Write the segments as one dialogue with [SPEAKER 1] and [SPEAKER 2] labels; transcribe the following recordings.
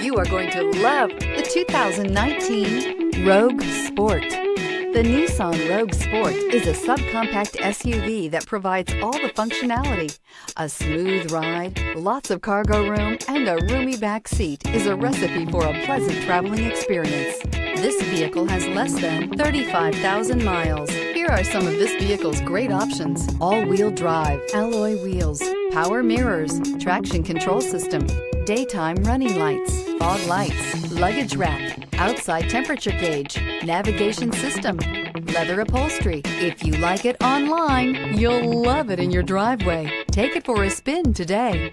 [SPEAKER 1] You are going to love the 2019 Rogue Sport. The Nissan Rogue Sport is a subcompact SUV that provides all the functionality. A smooth ride, lots of cargo room, and a roomy back seat is a recipe for a pleasant traveling experience. This vehicle has less than 35,000 miles. Here are some of this vehicle's great options: all-wheel drive, alloy wheels, power mirrors, traction control system, daytime running lights, fog lights, luggage rack, outside temperature gauge, navigation system, leather upholstery. If you like it online, you'll love it in your driveway. Take it for a spin today.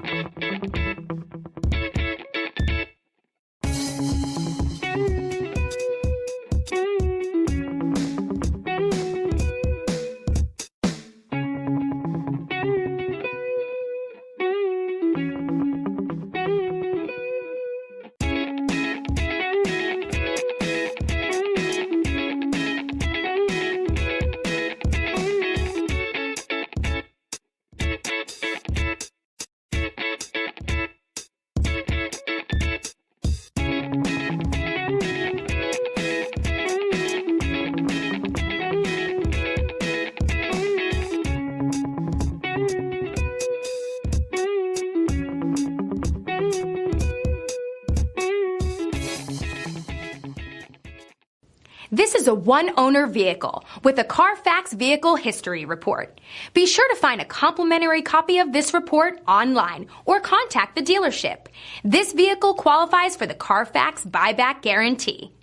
[SPEAKER 2] This is a one-owner vehicle with a Carfax Vehicle History Report. Be sure to find a complimentary copy of this report online or contact the dealership. This vehicle qualifies for the Carfax Buyback Guarantee.